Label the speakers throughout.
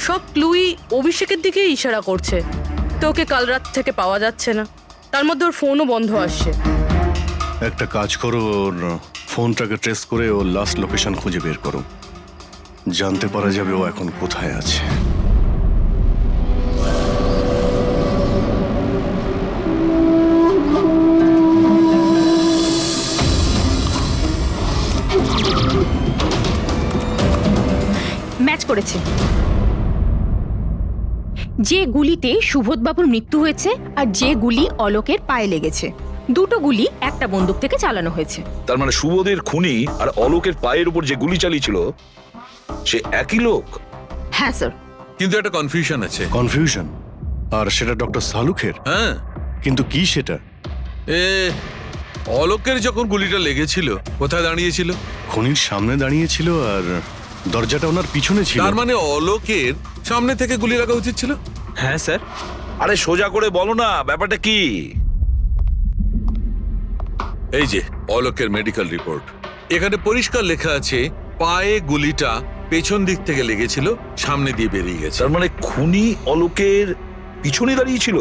Speaker 1: সব ক্লুই অভিষেকের দিকে ইশারা করছে। তো ওকে কাল রাত থেকে পাওয়া যাচ্ছে না, তার মধ্যে ওর ফোনও বন্ধ আসছে।
Speaker 2: একটা কাজ করো, ওর ফোনটাকে ট্রেস করে ওর লাস্ট লোকেশন খুঁজে বের করো। জানতে পারা যাবে ও এখন কোথায় আছে।
Speaker 3: ম্যাচ করেছে। যে গুলিতে সুবোধবাবুর মৃত্যু হয়েছে আর যে গুলি অলোকের পায়ে লেগেছে, দুটো গুলি একটা বন্দুক থেকে চালানো হয়েছে।
Speaker 4: তার মানে সুবোধের খুনি আর অলোকের পায়ের উপর যে গুলি চালিয়েছিল সে একই লোক।
Speaker 3: হ্যাঁ স্যার।
Speaker 5: কিন্তু একটা কনফিউশন আছে।
Speaker 2: কনফিউশন? আর সেটা ডক্টর সালুখের?
Speaker 5: হ্যাঁ,
Speaker 2: কিন্তু কি সেটা?
Speaker 5: অলোকের যখন গুলিটা লেগেছিল কোথায় দাঁড়িয়েছিল?
Speaker 2: খনির সামনে দাঁড়িয়েছিল আর দরজাটা ওনার পিছনে ছিল।
Speaker 5: তার মানে অলোকের সামনে থেকে গুলি লাগা উচিত ছিল।
Speaker 6: হ্যাঁ স্যার।
Speaker 4: আরে সোজা করে বলো না, ব্যাপারটা কি?
Speaker 5: এই যে অলোকের মেডিকেল রিপোর্ট, এখানে পরিষ্কার লেখা আছে পায়ে গুলিটা পেছন দিক থেকে লেগেছিল, সামনে দিয়ে বেরিয়ে গেছে।
Speaker 4: তার মানে খুনি অলোকের পিছনে দাঁড়িয়েছিল।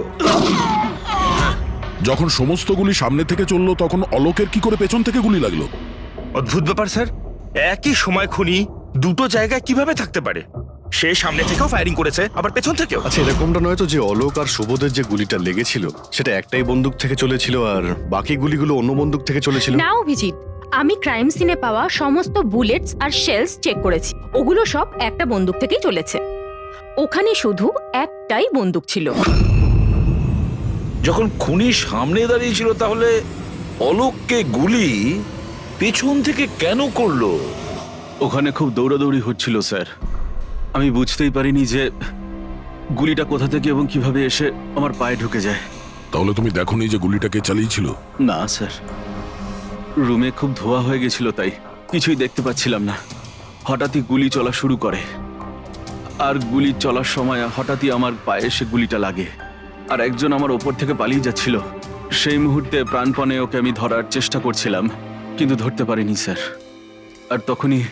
Speaker 7: যখন সমস্ত গুলি সামনে থেকে চললো তখন অলোকের কি করে পেছন থেকে গুলি লাগলো?
Speaker 6: অদ্ভুত ব্যাপার স্যার, একই সময় খুনি দুটো জায়গায় কিভাবে থাকতে পারে? সে সামনে থেকেও ফায়ারিং করেছে, আবার পেছন থেকেও।
Speaker 2: আচ্ছা, এরকমটা নয় তো যে অলোক আর সুবোধের যে গুলিটা লেগেছিল সেটা একটাই বন্দুক থেকে চলেছিল আর বাকি গুলিগুলো অন্য বন্দুক থেকে চলেছিল?
Speaker 3: না অভিজিৎ, আমি ক্রাইম সিনে পাওয়া সমস্ত বুলেটস আর শেলস চেক করেছি, ওগুলো সব একটা বন্দুক থেকেই চলেছে। ওখানে শুধু একটাই বন্দুক ছিল।
Speaker 4: যখন খুনি সামনে দাঁড়িয়েছিল তাহলে অলোককে গুলি পেছন থেকে কেন করলো?
Speaker 8: ওখানে খুব দৌড়াদৌড়ি হচ্ছিল স্যার, আমি বুঝতেই পারিনি যে গুলিটা কোথা থেকে এবং কিভাবে এসে আমার পায়ে ঢুকে যায়।
Speaker 7: তাহলে তুমি দেখোনি যে গুলিটাকে চালিয়েছিল?
Speaker 8: না স্যার, রুমে খুব ধোয়া হয়ে গেছিল, তাই কিছুই দেখতে পাচ্ছিলাম না। হঠাৎই গুলি চলা শুরু করে আর গুলি চলার সময় হঠাৎই আমার পায়ে এসে গুলিটা লাগে আর একজন আমার ওপর থেকে পালিয়ে যাচ্ছিল। সেই মুহূর্তে প্রাণপণে ওকে আমি ধরার চেষ্টা করছিলাম, কিন্তু ধরতে পারিনি স্যার। আর তখনই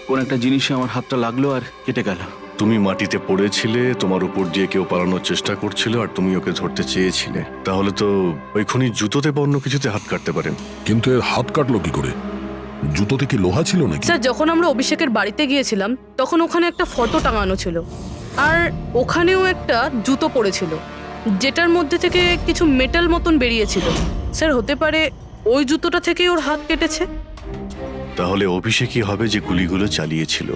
Speaker 8: কোন একটা জিনিসে আমার হাতটা লাগলো আর কেটে গেল।
Speaker 2: তুমি মাটিতে পড়েছিলে, তোমার উপর দিয়ে কেউ পালানোর চেষ্টা করছিল আর তুমি ওকে ধরতে চেয়েছিলে। তাহলে তো ওই খুনি জুতোতে বা অন্য কিছুতে হাত কাটতে পারেন।
Speaker 7: কিন্তু এর হাত কাটলো কি করে? জুতোতে কি লোহা ছিল নাকি?
Speaker 1: স্যার, যখন আমরা অভিষেকের বাড়িতে গিয়েছিলাম তখন ওখানে একটা ফটো টাঙানো ছিল আর ওখানেও একটা জুতো পড়েছিল যেটার মধ্যে থেকে কিছু মেটাল মতন বেরিয়েছিল। স্যার, হতে পারে ওই জুতোটা থেকেই ওর হাত কেটেছে।
Speaker 2: তাহলে অভিষেকই হবে যে গুলিগুলো চালিয়েছিল।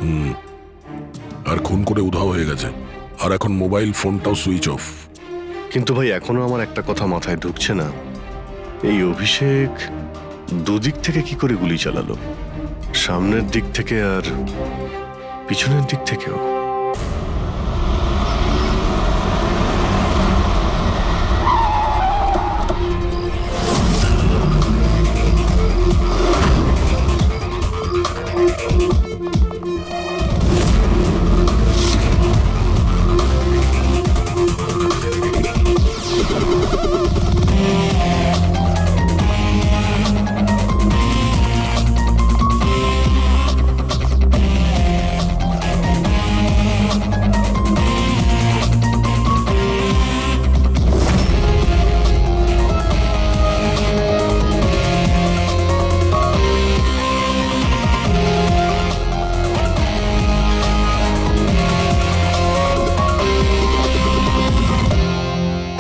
Speaker 7: আর খুন করে উধাও হয়ে গেছে, আর এখন মোবাইল ফোনটাও সুইচ অফ।
Speaker 2: কিন্তু ভাই, এখনো আমার একটা কথা মাথায় ঢুকছে না, এই অভিষেক দুদিক থেকে কি করে গুলি চালালো? সামনের দিক থেকে আর পিছনের দিক থেকেও।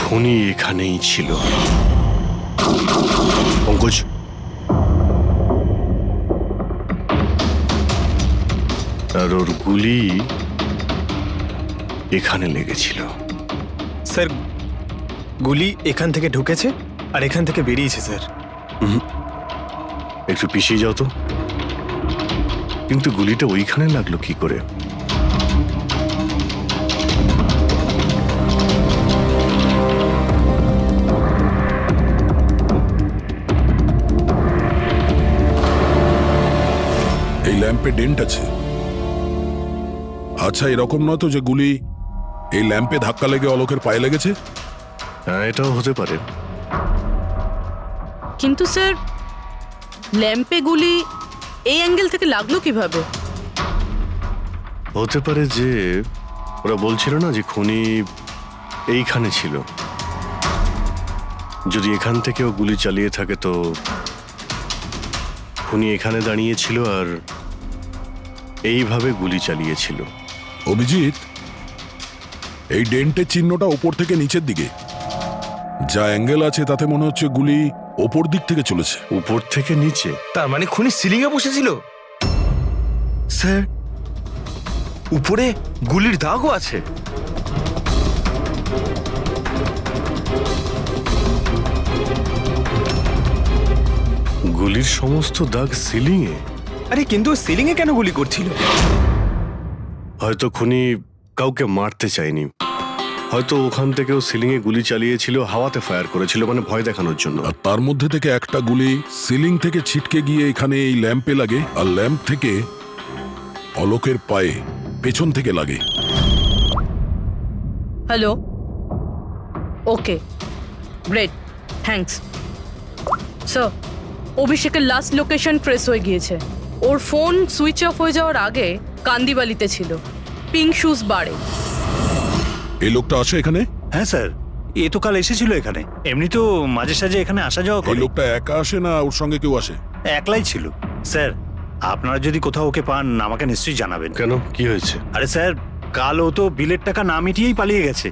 Speaker 2: খুনি এখানেই ছিল। পঙ্কজ, আর ওর গুলি এখানে লেগেছিল।
Speaker 6: স্যার, গুলি এখান থেকে ঢুকেছে আর এখান থেকে বেরিয়েছে স্যার।
Speaker 2: একটু পিছিয়ে যাও তো। কিন্তু গুলিটা ওইখানে লাগলো কি করে?
Speaker 7: এই ল্যাম্পে ডেন্ট আছে। আচ্ছা, এরকম নয় তো যে গুলি এই ল্যাম্পে ধাক্কা লেগে অলোকের পায়ে লেগেছে?
Speaker 2: হ্যাঁ, এটাও হতে পারে।
Speaker 1: কিন্তু স্যার, ল্যাম্পে গুলি এই অ্যাঙ্গেল থেকে লাগলো কিভাবে?
Speaker 2: হতে পারে যে ওরা বলছিল না যে খুনি এইখানে ছিল। যদি এখান থেকেও গুলি চালিয়ে থাকে তো খুনি এখানে দাঁড়িয়েছিল আর এইভাবে গুলি চালিয়েছিল।
Speaker 7: অভিজিৎ, এই ডেন্টের চিহ্নটা ওপর থেকে নিচের দিকে, যা অ্যাঙ্গেল আছে তাতে মনে হচ্ছে গুলি ওপর দিক থেকে চলেছে।
Speaker 2: উপর থেকে নিচে?
Speaker 6: তার মানে খুনি সিলিং এ বসেছিল। স্যার, উপরে গুলির দাগও আছে।
Speaker 2: গুলির সমস্ত দাগ সিলিং এ?
Speaker 6: আরে কিন্তু সিলিং এ কেন গুলি করছিল?
Speaker 2: হয়তো খুনি কাউকে মারতে চায়নি, হয়তো ওখান থেকেও সিলিং এ গুলি চালিয়েছিল, হাওয়াতে ফায়ার করেছিল, মানে ভয় দেখানোর জন্য।
Speaker 7: আর তার মধ্যে থেকে একটা গুলি সিলিং থেকে ছিটকে গিয়ে এখানে এই ল্যাম্পে লাগে, আর ল্যাম্প থেকে অলোকের পায়ে পেছন থেকে লাগে।
Speaker 1: হ্যালো, ওকে, গ্রেট, থ্যাঙ্কস। স্যার, অভিষেকের লাস্ট লোকেশন ট্রেস হয়ে গিয়েছে। ওর ফোন সুইচ অফ হয়ে যাওয়ার আগে কান্দিবালিতে ছিল, পিঙ্ক শুজ বারে।
Speaker 7: এই লোকটা আসে এখানে?
Speaker 9: হ্যাঁ স্যার, এ তো কাল এসেছিল এখানে। এমনি তো মাঝে সাঝে এখানে আসা যাওয়া
Speaker 7: এই
Speaker 9: করে।
Speaker 7: লোকটা একা আসে না ওর সঙ্গে কেউ আসে?
Speaker 9: একলাই ছিল। স্যার, আপনারা যদি কোথাও ওকে পান আমাকে নিশ্চয়ই জানাবেন।
Speaker 2: কেন, কি হয়েছে?
Speaker 9: আরে স্যার, কাল ও তো বিলের টাকা না মিটিয়েই পালিয়ে গেছে।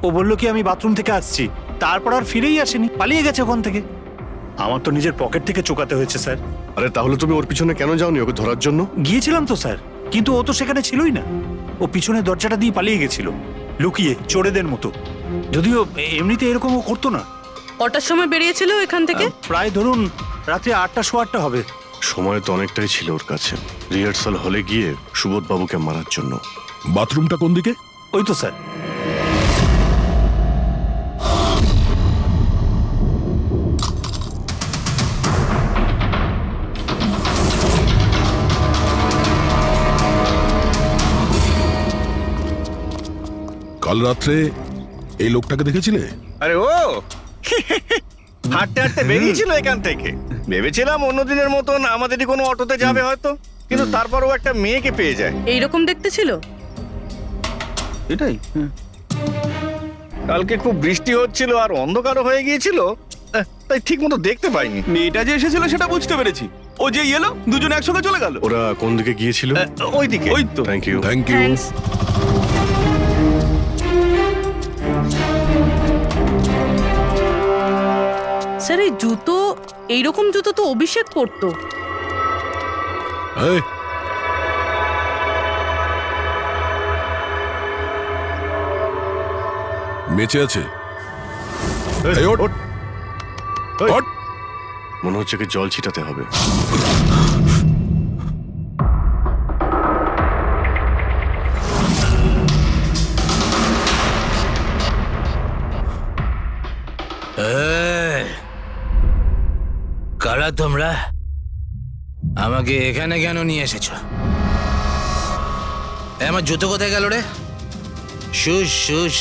Speaker 9: ও বলল কি আমি বাথরুম থেকে আসছি, তারপর আর ফিরেই আসেনি, পালিয়ে গেছে ওখান থেকে। আমার তো নিজের পকেট থেকে চোকাতে হয়েছে স্যার।
Speaker 2: আরে তাহলে তুমি ওর পিছনে কেন যাওনি ওকে ধরার জন্য?
Speaker 9: গিয়েছিলাম তো স্যার, কিন্তু ও তো সেখানে ছিলই না। ও পিছনের দরজাটা দিয়ে পালিয়ে গেছিল, লুকিয়ে, চোরেদের মতো। যদিও এমনিতে এরকম ও করতো না।
Speaker 1: কটার সময় বেরিয়েছিল এখান থেকে?
Speaker 9: প্রায় ধরুন রাত্রে 8টা সোয়া 8টা হবে।
Speaker 2: সময় তো অনেকটাই ছিল ওর কাছে, রিহার্সাল হলে গিয়ে সুবোধ বাবুকে মারার জন্য।
Speaker 7: বাথরুমটা কোন দিকে?
Speaker 9: ওই তো স্যার।
Speaker 7: কাল রাত্রে এই লোকটাকে দেখেছিলে?
Speaker 6: আরে ও হাঁটতে হাঁটতে বেরিয়েছিল এখান থেকে। ভেবেছিলাম অন্যদিনের মতন আমাদেরই কোনো অটোতে যাবে হয়তো, কিন্তু তারপর ও একটা মেয়েকে পেয়ে যায়।
Speaker 1: এইরকম দেখতে ছিল?
Speaker 6: এটাই। কালকে খুব বৃষ্টি হচ্ছিল আর অন্ধকারও হয়ে গিয়েছিল, তাই ঠিক মতো দেখতে পাইনি।
Speaker 8: মেয়েটা যে এসেছিল সেটা বুঝতে পেরেছি। ও যে এলো, দুজনে একসঙ্গে চলে গেল।
Speaker 2: ওরা কোন দিকে গিয়েছিল?
Speaker 6: ওইদিকে।
Speaker 8: ওই তো।
Speaker 2: Thank you.
Speaker 7: Thank you.
Speaker 1: Thanks. Sir, এই জুতো, এইরকম জুতো তো অভিষেক পরতো।
Speaker 7: এই, বেঁচে আছে? এই, ওঠ, ওঠ।
Speaker 2: মনে হচ্ছে কি জল ছিটাতে হবে।
Speaker 10: কারা তোমরা? আমাকে এখানে কেন নিয়ে এসেছো? আমার জুতো কোথায় গেল রে? Shoes shoes.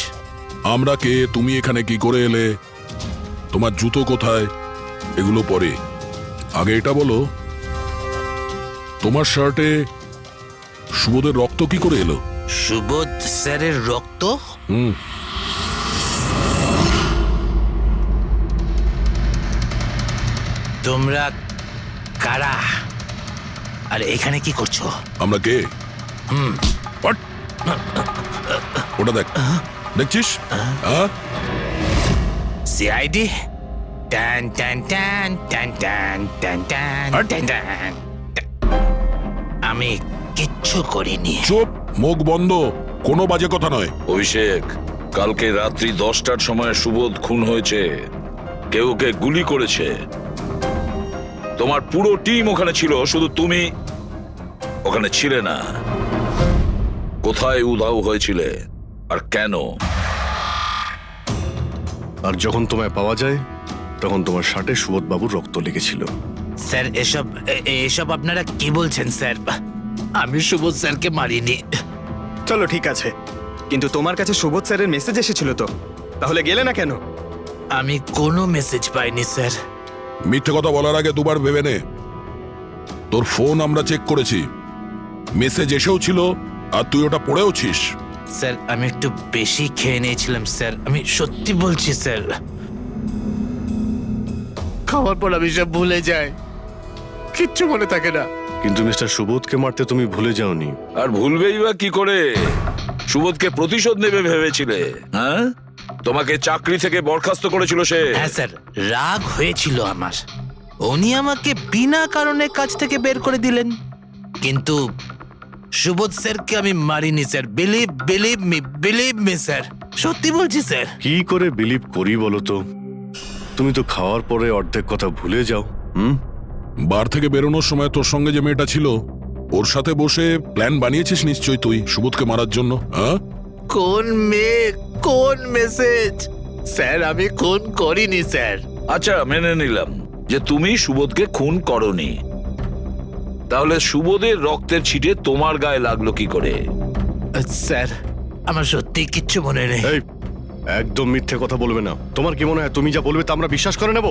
Speaker 7: আমরা কে, তুমি এখানে কি করে এলে, তোমার জুতো কোথায়, এগুলো পরে। আগে এটা বলো, তোমার শার্টে সুবোধের রক্ত কি করে এলো?
Speaker 10: সুবোধ স্যারের রক্ত?
Speaker 7: হুম,
Speaker 10: তোমরা কারা আর এখানে কি করছো?
Speaker 7: আমরা কে? হট! ওটা দেখ, দেখছিস? হ্যাঁ,
Speaker 10: সিআইডি? টান টান টান টান টান টান টান টান টান। আমি কিচ্ছু করিনি।
Speaker 7: চুপ, মুখ বন্ধ, কোনো বাজে কথা নয়।
Speaker 4: অভিষেক, কালকে রাত্রি 10টার সময় সুবোধ খুন হয়েছে, কেউ কে গুলি করেছে। তোমার পুরো টিম ওখানে ছিল, শুধু তুমি ওখানে ছিলে না। কোথায় উধাও হয়েছিলে আর কেন?
Speaker 2: আর যখন তোমায় পাওয়া যায় তখন তোমার শার্টে সুবোধ বাবুর রক্ত লেগেছিল।
Speaker 10: স্যার, এসব আপনারা কি বলছেন স্যার? আমি সুবোধ স্যারকে মারিনি।
Speaker 6: চলো ঠিক আছে, কিন্তু তোমার কাছে সুবোধ স্যারের মেসেজ এসেছিল তো, তাহলে গেলে না কেন?
Speaker 10: আমি কোনো মেসেজ পাইনি স্যার।
Speaker 7: মিথ্যে কথা বলার আগে দুবার ভেবে নে। তোর ফোন আমরা চেক করেছি, মেসেজ এসেও ছিল আর তুই ওটা পড়েওছিস।
Speaker 10: স্যার আমি একটু বেশি খেয়ে নিয়েছিলাম স্যার, আমি সত্যি বলছি স্যার। খাওয়ার পর আমি সব ভুলে যাই, কিচ্ছু মনে থাকে না।
Speaker 2: কিন্তু মিস্টার সুবোধকে মারতে তুমি ভুলে যাওনি।
Speaker 4: আর ভুলবেই বা কি করে? সুবোধকে প্রতিশোধ নেবে ভেবেছিলে? হ্যাঁ, তোমাকে চাকরি থেকে বরখাস্ত করেছিল সে।
Speaker 10: হ্যাঁ স্যার, রাগ হয়েছিল আমার, উনি আমাকে বিনা কারণে কাজ থেকে বের করে দিলেন। কিন্তু সুবোধ স্যারকে আমি মারিনি স্যার, বিলিভ মি স্যার, সত্যি বলছি স্যার।
Speaker 2: কি করে বিলিভ করি বলো তো? তুমি তো খাওয়ার পরে অর্ধেক কথা ভুলে যাও।
Speaker 7: বার থেকে বেরোনোর সময় তোর সঙ্গে যে মেয়েটা ছিল ওর সাথে বসে প্ল্যান বানিয়েছিস নিশ্চয়ই তুই সুবোধকে মারার জন্য, হ্যাঁ?
Speaker 10: কোন মেয়ে, কোন মেসেজ? স্যার আমি খুন করিনি স্যার।
Speaker 4: আচ্ছা, মেনে নিলাম যে তুমি সুবোধকে খুন করনি, তাহলে সুবোধের রক্তের ছিটে তোমার গায়ে লাগলো কি করে?
Speaker 10: স্যার আমার সত্যি কিচ্ছু মনে নেই।
Speaker 2: এই, একদম মিথ্যে কথা বলবে না। তোমার কি মনে হয় তুমি যা বলবে তা আমরা বিশ্বাস করে নেব?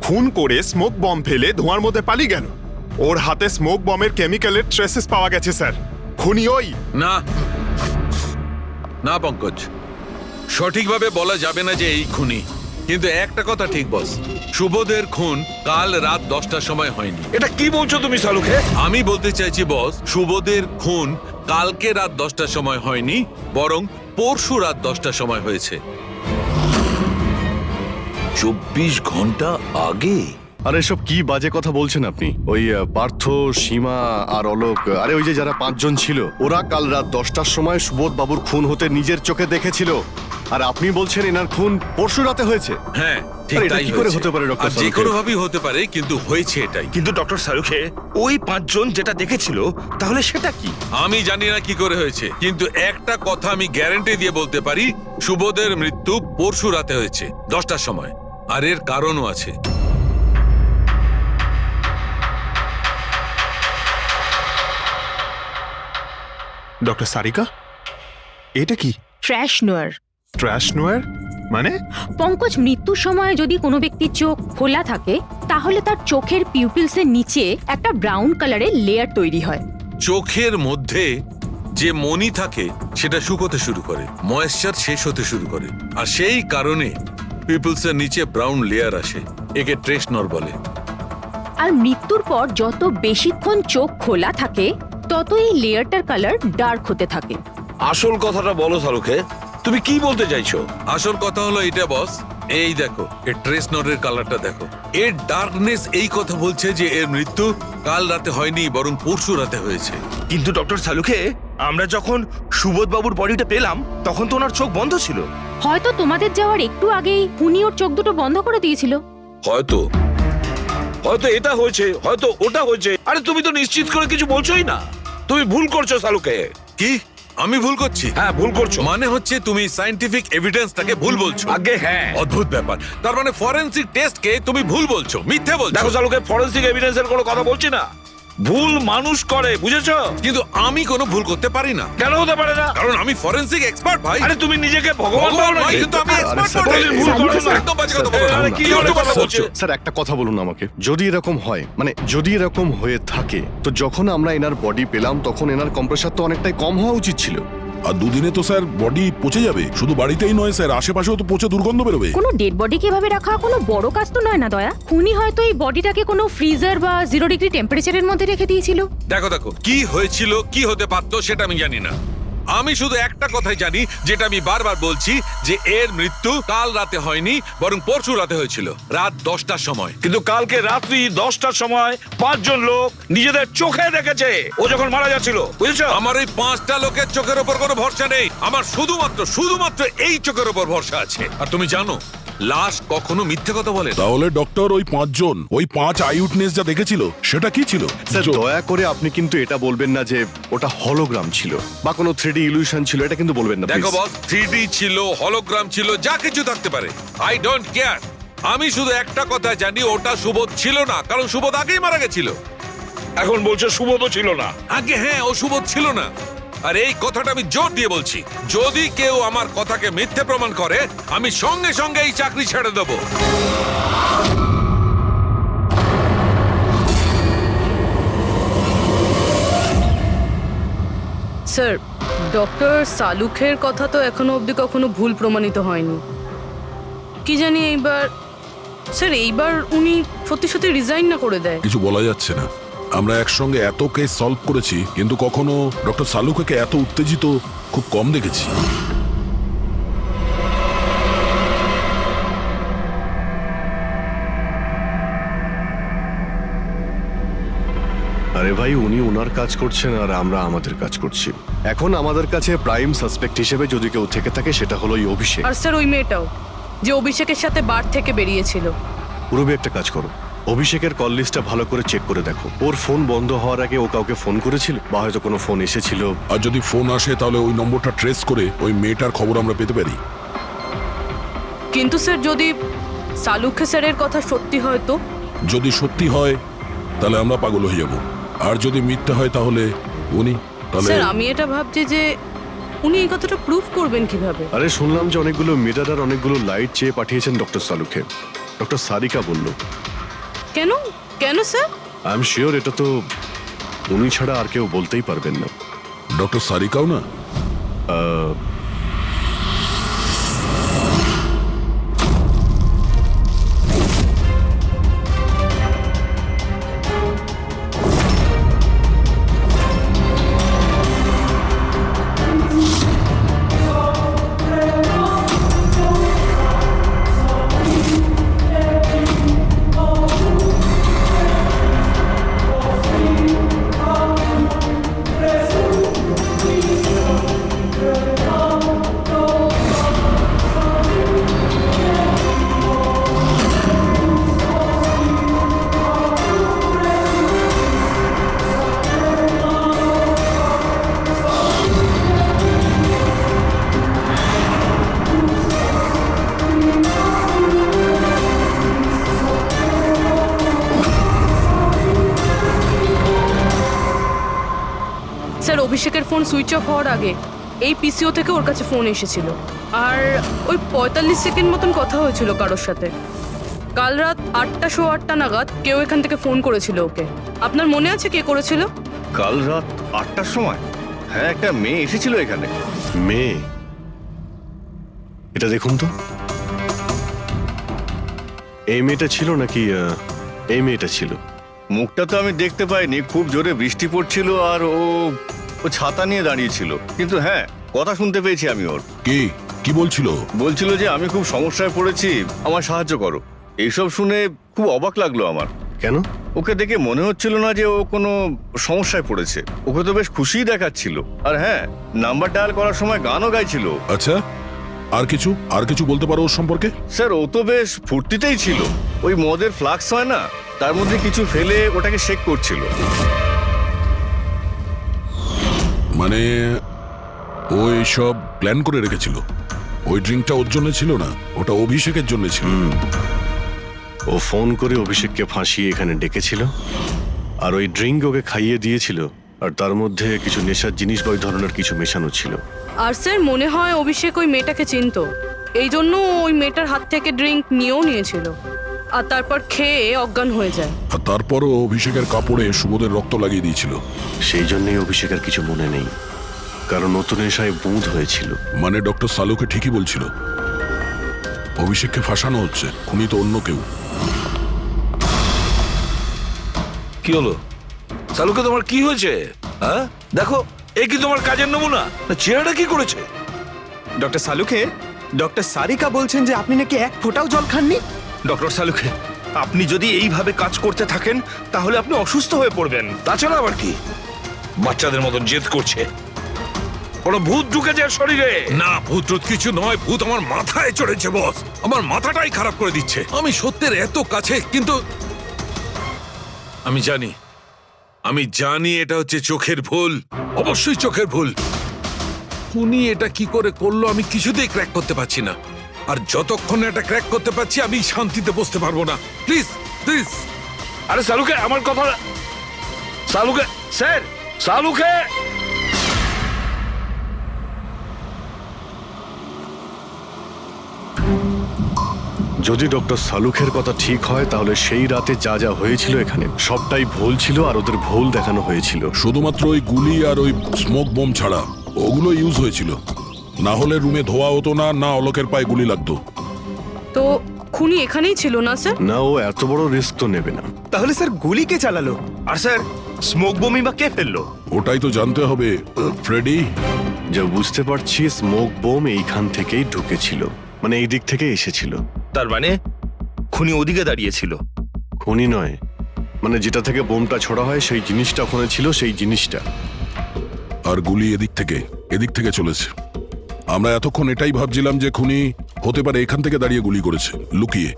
Speaker 11: খুন করে স্মোক বম ফেলে ধোঁয়ার মধ্যে পালিয়ে গেল। ওর হাতে স্মোক বমের কেমিক্যালের ট্রেসেস পাওয়া গেছে স্যার। খুনি ওই।
Speaker 5: না না পঙ্কজ, সঠিকভাবে বলা যাবে না যে এই খুনি, কিন্তু একটা কথা ঠিক বস, সুবোধের খুন কাল রাত 10টার সময় হয়নি।
Speaker 4: এটা কি বলছো তুমি সালুকে?
Speaker 5: আমি বলতে চাইছি বস, সুবোধের খুন কালকে রাত 10টার সময় হয়নি, বরং পরশু রাত 10টার সময় হয়েছে।
Speaker 4: 24 ঘন্টা আগে?
Speaker 2: আরে এসব কি বাজে কথা বলছেন আপনি? ওই পার্থ, সীমা আর অলোক, আরে ওই যে যারা 5 জন ছিল, ওরা কাল রাত 10টার সময় সুবোধ বাবুর খুন হতে নিজের চোখে দেখেছিল। আর আপনি বলছেন এনার খুন পরশু রাতে হয়েছে?
Speaker 5: হ্যাঁ ঠিক
Speaker 2: আরে এটা
Speaker 5: তাই
Speaker 2: কি করে
Speaker 5: হয়েছে।
Speaker 2: হতে পারে ডক্টর
Speaker 5: আর যে
Speaker 2: সালুখে?
Speaker 5: কোনো ভাবেই হতে পারে, কিন্তু হয়েছে এটাই।
Speaker 6: কিন্তু ডক্টর সালুখে, ওই 5 জন যেটা দেখেছিল তাহলে সেটা কি?
Speaker 5: আমি জানি না কি করে হয়েছে, কিন্তু একটা কথা আমি গ্যারান্টি দিয়ে বলতে পারি, সুবোধের মৃত্যু পরশু রাতে হয়েছে 10টার সময়, আর এর কারণও আছে।
Speaker 11: ডক্টর সারিকা, এটা কি?
Speaker 3: ট্র্যাশ নোয়ার।
Speaker 11: ট্র্যাশ নোয়ার মানে?
Speaker 3: পঙ্কজ, মৃত্যুর সময় যদি কোনো ব্যক্তির চোখ খোলা থাকে তাহলে তার চোখের পিউপিলসের নিচে একটা ব্রাউন কালারের লেয়ার তৈরি হয়।
Speaker 5: চোখের মধ্যে যে মনি থাকে সেটা শুকোতে শুরু করে, ময়েশ্চার শেষ হতে শুরু করে, আর সেই কারণে পিপলসের নিচে ব্রাউন লেয়ার আসে, একে ট্রেশনর বলে।
Speaker 3: আর মৃত্যুর পর যত বেশিক্ষণ চোখ খোলা থাকে তত এই লেয়ারটার কালার ডার্ক হতে থাকে।
Speaker 4: আসল কথাটা বলো সালুকে, তুমি কি বলতে চাইছো?
Speaker 5: আসল কথা হলো এটা বস, এই দেখো এর ট্রেশনরের কালারটা দেখো, এর ডার্কনেস এই কথা বলছে যে এর মৃত্যু কাল রাতে হয়নি, বরং পরশু রাতে হয়েছে।
Speaker 6: কিন্তু ডক্টর সালুখে, আমরা যখন সুবোধ বাবুর বডিটা পেলাম তখন তো ওনার চোখ বন্ধ ছিল।
Speaker 3: হয়তো তোমাদের যাওয়ার একটু আগেই খুনি ওর চোখ দুটো বন্ধ করে দিয়েছিল।
Speaker 4: হয়তো হয়তো এটা হয়েছে, হয়তো ওটা হয়েছে। আরে তুমি তো নিশ্চিত করে কিছু বলছোই না, তুমি ভুল করছো সালুকে।
Speaker 5: কি আমি ভুল করছি?
Speaker 4: হ্যাঁ, ভুল করছো।
Speaker 5: মানে হচ্ছে তুমি সায়েন্টিফিক এভিডেন্সটাকে ভুল বলছো।
Speaker 4: আগে হ্যাঁ,
Speaker 5: অদ্ভুত ব্যাপার, তার মানে ফরেনসিক টেস্টকে তুমি ভুল বলছো, মিথ্যে বলছো।
Speaker 4: দেখো সালুকে, ফরেনসিক এভিডেন্সের কোনো কথা বলছি না, ভুল মানুষ করে, বুঝেছো?
Speaker 5: কিন্তু আমি কোনো ভুল করতে পারি না।
Speaker 4: কেন হতে পারে না?
Speaker 5: কারণ আমি ফরেনসিক এক্সপার্ট ভাই।
Speaker 4: আরে তুমি নিজেকে ভগবান
Speaker 5: ভগবান
Speaker 4: ভাবো
Speaker 5: নয়,
Speaker 4: নাকি?
Speaker 5: কিন্তু আমি
Speaker 2: আরে
Speaker 5: এক্সপার্ট
Speaker 2: স্যার,
Speaker 5: বটে।
Speaker 2: ভুল করো না।
Speaker 5: একদম বাজে কথা বলো না।
Speaker 4: আরে কি
Speaker 5: উল্টো
Speaker 4: কথা
Speaker 5: কথা
Speaker 4: বলছো?
Speaker 5: বলছো।
Speaker 2: স্যার একটা কথা বলুন আমাকে, যদি এরকম হয়, মানে যদি এরকম হয়ে থাকে, তো যখন আমরা এনার বডি পেলাম তখন এনার কম্প্রেসার তো অনেকটাই কম হওয়া উচিত ছিল।
Speaker 7: আর দুদিনে তো স্যার বডি পচে যাবে, শুধু বাড়িতেই নয় স্যার, আশেপাশেও তো পচে দুর্গন্ধ বেরোবে।
Speaker 3: কোনো ডেড বডিকে এভাবে রাখা কোনো বড় কাজ তো নয় না দয়া। খুনি হয়তো এই বডিটাকে কোনো ফ্রিজার বা 0 ডিগ্রি টেম্পারেচারের মধ্যে রেখে দিয়েছিল।
Speaker 5: দেখো দেখো, কি হয়েছিল, কি হতে পারতো সেটা আমি জানি না। আমি শুধু একটা কথাই জানি, যেটা আমি বারবার বলছি, যে এর মৃত্যু কাল রাতে হয়নি, বরং পরশু রাতে হয়েছিল রাত 10টার সময়।
Speaker 4: কিন্তু কালকে রাত্রি 10টার সময় 5 জন লোক নিজেদের চোখে দেখেছে ও যখন মারা যাচ্ছিল, বুঝেছো?
Speaker 5: আমার এই 5টা লোকের চোখের ওপর কোনো ভরসা নেই, আমার শুধুমাত্র এই চোখের ওপর ভরসা আছে। আর তুমি জানো, লাশ কখনো মিথ্যে কথা বলে না।
Speaker 7: তাহলে ডক্টর ওই 5 জন, ওই 5 আই উইটনেস যা দেখেছিল সেটা কি ছিল?
Speaker 2: স্যার দয়া করে আপনি কিন্তু এটা বলবেন না যে ওটা হলোগ্রাম ছিল বা কোনো 3D ইলিউশন ছিল, এটা কিন্তু বলবেন না
Speaker 5: দেখো
Speaker 2: please।
Speaker 5: বস, 3D ছিল, হলোগ্রাম ছিল, যা কিছু থাকতে পারে, আই ডোন্ট কেয়ার। আমি শুধু একটা কথা জানি, ওটা সুবোধ ছিল না, কারণ সুবোধ আগেই মারা গেছিল।
Speaker 4: এখন বলছো সুবোধও ছিল না?
Speaker 5: আগে হ্যাঁ, ও সুবোধ ছিল না। আর এই কথাটা আমি জোর দিয়ে বলছি, যদি কেউ আমার কথাকে মিথ্যে প্রমাণ করে, আমি সঙ্গে সঙ্গে এই চাকরি ছেড়ে দেবো।
Speaker 1: স্যার, ডক্টর সালুখের কথা তো এখনো অবধি কখনো ভুল প্রমাণিত হয়নি। কি জানি এইবার, স্যার এইবার উনি সত্যি সত্যি রিজাইন না করে দেয়।
Speaker 7: কিছু বলা যাচ্ছে না। আমরা একসঙ্গে এত কেস সলভ করেছি, কিন্তু কখনো ডক্টর সালুকে এত উত্তেজিত খুব কম দেখেছি।
Speaker 2: আরে ভাই, উনি ওনার কাজ করছেন আর আমরা আমাদের কাজ করছি। এখন আমাদের কাছে প্রাইম সাসপেক্ট হিসেবে যদি কেউ থেকে থাকে সেটা হলো এই অভিষেক।
Speaker 1: আর স্যার ওই মেয়েটাও, যে অভিষেকের সাথে বার থেকে বেরিয়েছিল।
Speaker 2: পুরবি একটা কাজ করো, অভিষেকের কল লিস্টটা ভালো করে চেক করে দেখো। ওর ফোন বন্ধ হওয়ার আগে ও কাউকে ফোন করেছিল, বা হয়তো কোনো ফোন এসেছিল।
Speaker 7: আর যদি ফোন আসে তাহলে ওই নম্বরটা ট্রেস করে ওই মেয়েটার খবর আমরা পেতে পারি।
Speaker 1: কিন্তু স্যার যদি সালুখে স্যারের কথা সত্যি হয় তো?
Speaker 7: যদি সত্যি হয় তাহলে আমরা পাগল হয়ে যাব, আর যদি মিথ্যা হয় তাহলে উনি, তাহলে
Speaker 1: স্যার আমি এটা ভাবছি যে উনি এই কথাটা প্রুফ করবেন কিভাবে?
Speaker 2: আরে শুনলাম যে অনেকগুলো মিটার আর অনেকগুলো লাইট চেয়ে পাঠিয়েছেন ডক্টর সালুকে। ডক্টর সারিকা বলল।
Speaker 1: কেন কেন স্যার?
Speaker 2: আই এম শিওর এটা তো উনি ছাড়া আর কেউ বলতেই পারবেন না।
Speaker 7: ডক্টর সারিকাও না?
Speaker 1: স্যার অভিষেকের ফোন সুইচ অফ হওয়ার আগে এই পিসিও থেকে ওর কাছে ফোন এসেছিল, আর ওই 45 সেকেন্ড মতন কথা হয়েছিল কারোর সাথে। কাল রাত 8:08 নাগাদ কেউ এখান থেকে ফোন করেছিল ওকে। আপনার মনে আছে কে করেছিল?
Speaker 6: কাল রাত 8টার সময় হ্যাঁ, একটা মেয়ে এসেছিল এখানে।
Speaker 2: মেয়ে? এটা দেখুন তো, এই মেয়েটা ছিল নাকি এই মেয়েটা ছিল?
Speaker 6: মুখটা তো আমি দেখতে পাইনি, খুব জোরে বৃষ্টি পড়ছিল আর ও ছাতা নিয়ে দাঁড়িয়েছিল। কিন্তু হ্যাঁ, কথা শুনতে পেয়েছি আমি ওর।
Speaker 7: কি কি বলছিল?
Speaker 6: বলছিল যে আমি খুব সমস্যায় পড়েছি, আমার সাহায্য করো। এইসব শুনে খুব অবাক লাগলো আমার।
Speaker 2: কেন?
Speaker 6: ওকে দেখে মনে হচ্ছিল না যে ও কোনো সমস্যায় পড়েছে। ওকে তো বেশ খুশিই দেখাচ্ছিল। আর হ্যাঁ, নাম্বার ডায়াল করার সময় গানও গাইছিল।
Speaker 7: আচ্ছা, আর কিছু বলতে পারো ওর সম্পর্কে?
Speaker 6: স্যার ও তো বেশ ফুর্তিতেই ছিল। ওই মদের ফ্লাক্স হয় না, তার মধ্যে কিছু ফেলে ওটাকে শেক করছিল।
Speaker 7: মানে ও সব প্ল্যান করে রেখেছিল? ওই ড্রিঙ্কটা ওর জন্য ছিল না, ওটা অভিষেকের জন্য ছিল।
Speaker 2: ও ফোন করে অভিষেককে ফাঁসিয়ে এখানে ডেকেছিল, আর ওই ড্রিঙ্ক ওকে খাইয়ে দিয়েছিল, আর তার মধ্যে কিছু নেশার জিনিস বা ওই ধরনের কিছু মেশানো ছিল।
Speaker 1: আর স্যার মনে হয় অভিষেক ওই মেয়েটাকে চিনতো, এই জন্য ওই মেয়েটার হাত থেকে ড্রিঙ্ক নিয়েও নিয়েছিল, আর তারপর খেয়ে অজ্ঞান হয়ে যায়।
Speaker 7: আর তারপরও অভিষেকের কাপড়ে সুবোধের রক্ত লাগিয়ে দিয়েছিল।
Speaker 2: সেই জন্যই অভিষেকের কিছু মনে নেই, কারণ নতুন নেশায় বুঁদ হয়েছিল।
Speaker 7: মানে ডক্টর সালুকে ঠিকই বলছিল, অভিষেককে ফাঁসানো হচ্ছে, খুনি তো অন্য কেউ।
Speaker 4: কি হলো সালুকে, তোমার কি হয়েছে? হ্যাঁ দেখো, এ কি তোমার কাজের নমুনা? চেহারাটা কি করেছে?
Speaker 11: ডক্টর সালুকে, ডক্টর সারিকা বলছেন যে আপনি নাকি এক ফোঁটাও জল খাননি।
Speaker 6: ডক্টর সালুকে, আপনি যদি এইভাবে কাজ করতে থাকেন তাহলে আপনি অসুস্থ হয়ে পড়বেন।
Speaker 4: তাছাড়া আবার কি বাচ্চাদের মতন জেদ করছে? কোনো ভূত ঢুকেছে এর শরীরে?
Speaker 5: না, ভূত কিছু নয়, ভূত আমার মাথায় চড়েছে বস। আমার মাথাটাই খারাপ করে দিচ্ছে। আমি সত্যের এত কাছে, কিন্তু আমি জানি এটা হচ্ছে চোখের ভুল, অবশ্যই চোখের ভুল। উনি এটা কি করে করলো আমি কিছুতেই ক্র্যাক করতে পারছি না, আর যতক্ষণ এটা ক্র্যাক করতে পারছি আমি শান্তিতে বসতে পারবো না। Please please.
Speaker 4: আরে সালুকে, আমার কথা, সালুকে স্যার, সালুকে।
Speaker 2: যদি ডক্টর সালুখের কথা ঠিক হয়, তাহলে সেই রাতে যা যা হয়েছিল এখানে সবটাই ভুল ছিল, আর ওদের ভুল দেখানো হয়েছিল।
Speaker 7: শুধুমাত্র ওই গুলি আর ওই স্মোক বোম ছাড়া ওগুলো ইউজ হয়েছিল, না হলে রুমে ধোয়া হতো না, না অলোকের পায়ে গুলি লাগতো।
Speaker 1: তো খুনি এখানেই ছিল না স্যার?
Speaker 2: না, ও এত বড় রিস্ক তো নেবে না।
Speaker 6: তাহলে স্যার গুলি কে চালালো? আর স্যার স্মোক বোমই বা কে ফেললো?
Speaker 7: ওটাই তো জানতে হবে ফ্রেডি।
Speaker 2: যা বুঝতে পারছি স্মোক বোম এইখান থেকেই ঢুকেছিল, মানে এই দিক থেকে এসেছিল।
Speaker 6: তার মানে খুনি ওদিকে দাঁড়িয়েছিল?
Speaker 2: খুনি নয়, মানে যেটা থেকে বোমটা ছোড়া হয় সেই জিনিসটা ওখানে ছিল, সেই জিনিসটা।
Speaker 7: আর গুলি এদিক থেকে চলেছে। আমরা এতক্ষণ এটাই ভাবছিলাম যে খুনি হতে পারে এখান থেকে দাঁড়িয়ে গুলি করেছে লুকিয়ে।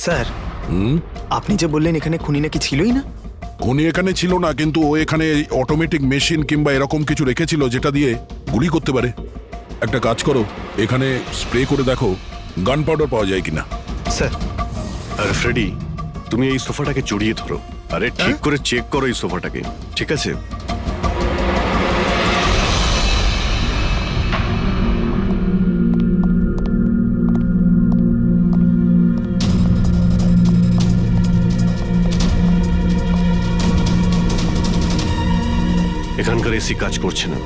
Speaker 12: স্যার,
Speaker 7: হুম,
Speaker 12: আপনি যে বললেন এখানে খুনি নাকি ছিলই না।
Speaker 7: খুনি এখানে ছিল না, কিন্তু ও এখানে অটোমেটিক মেশিন কিংবা এরকম কিছু রেখেছিল যেটা দিয়ে গুলি করতে পারে। একটা কাজ করো, এখানে স্প্রে করে দেখো গান পাউডার পাওয়া যায় কিনা।
Speaker 12: স্যার,
Speaker 2: আর ফ্রেডি, তুমি এই সোফাটাকে জড়িয়ে ধরো, আরে ঠিক করে চেক করো এই সোফাটাকে, ঠিক আছে? এখানকার এসি কাজ করছে না।